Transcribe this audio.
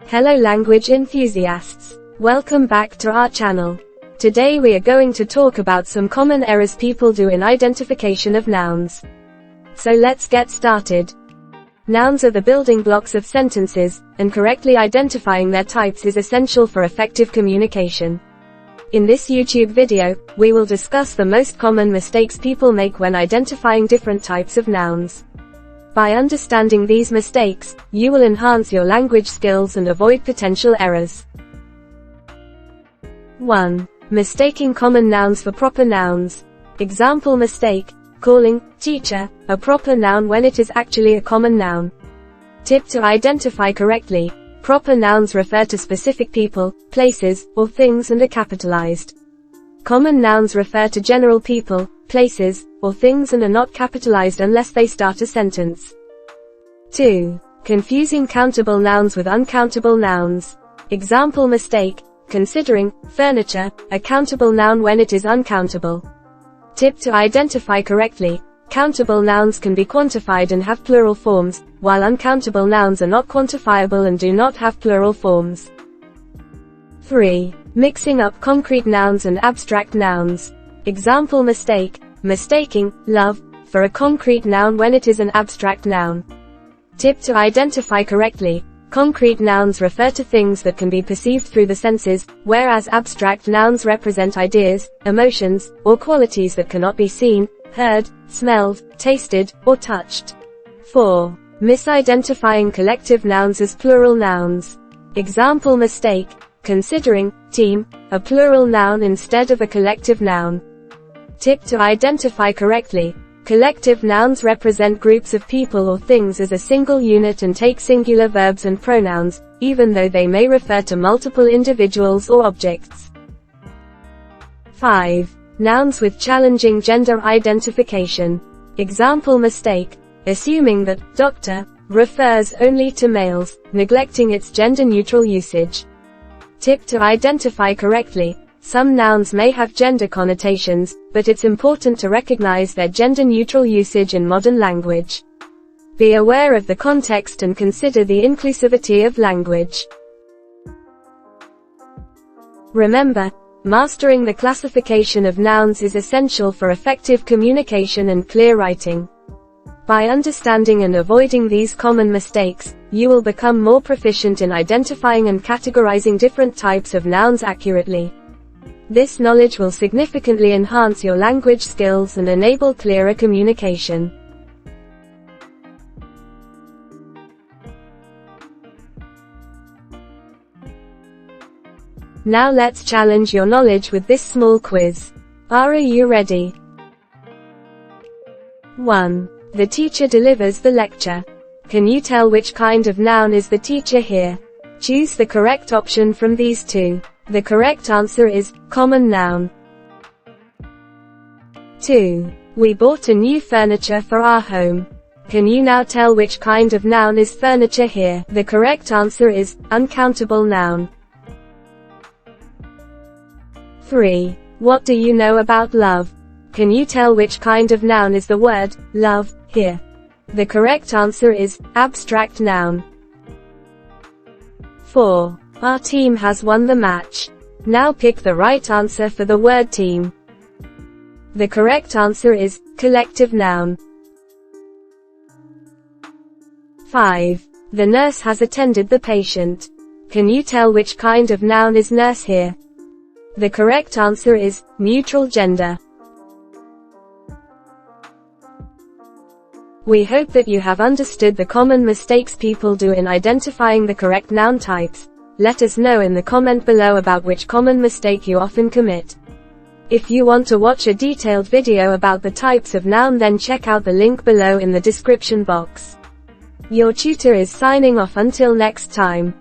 Hello language enthusiasts. Welcome back to our channel. Today we are going to talk about some common errors people do in identification of nouns. So let's get started. Nouns are the building blocks of sentences, and correctly identifying their types is essential for effective communication. In this YouTube video, we will discuss the most common mistakes people make when identifying different types of nouns. By understanding these mistakes, you will enhance your language skills and avoid potential errors. 1. Mistaking common nouns for proper nouns. Example mistake: calling teacher a proper noun when it is actually a common noun. Tip to identify correctly: proper nouns refer to specific people, places, or things and are capitalized. Common nouns refer to general people, places, or things and are not capitalized unless they start a sentence. 2. Confusing countable nouns with uncountable nouns. Example mistake: considering furniture a countable noun when it is uncountable. Tip to identify correctly: countable nouns can be quantified and have plural forms, while uncountable nouns are not quantifiable and do not have plural forms. 3. Mixing up concrete nouns and abstract nouns. Example mistake: mistaking love for a concrete noun when it is an abstract noun. Tip to identify correctly: concrete nouns refer to things that can be perceived through the senses, whereas abstract nouns represent ideas, emotions, or qualities that cannot be seen, heard, smelled, tasted, or touched. 4. Misidentifying collective nouns as plural nouns. Example mistake: considering team a plural noun instead of a collective noun. Tip to identify correctly: collective nouns represent groups of people or things as a single unit and take singular verbs and pronouns, even though they may refer to multiple individuals or objects. 5. Nouns with challenging gender identification. Example mistake: assuming that doctor refers only to males, neglecting its gender-neutral usage. Tip to identify correctly: some nouns may have gender connotations, but it's important to recognize their gender-neutral usage in modern language. Be aware of the context and consider the inclusivity of language. Remember, mastering the classification of nouns is essential for effective communication and clear writing. By understanding and avoiding these common mistakes, you will become more proficient in identifying and categorizing different types of nouns accurately. This knowledge will significantly enhance your language skills and enable clearer communication. Now let's challenge your knowledge with this small quiz. Are you ready? 1. The teacher delivers the lecture. Can you tell which kind of noun is the teacher here? Choose the correct option from these two. The correct answer is common noun. 2. We bought a new furniture for our home. Can you now tell which kind of noun is furniture here? The correct answer is uncountable noun. 3. What do you know about love? Can you tell which kind of noun is the word love here? The correct answer is abstract noun. 4. Our team has won the match. Now pick the right answer for the word team. The correct answer is collective noun. 5. The nurse has attended the patient. Can you tell which kind of noun is nurse here? The correct answer is neutral gender. We hope that you have understood the common mistakes people do in identifying the correct noun types. Let us know in the comment below about which common mistake you often commit. If you want to watch a detailed video about the types of noun, then check out the link below in the description box. Your tutor is signing off until next time.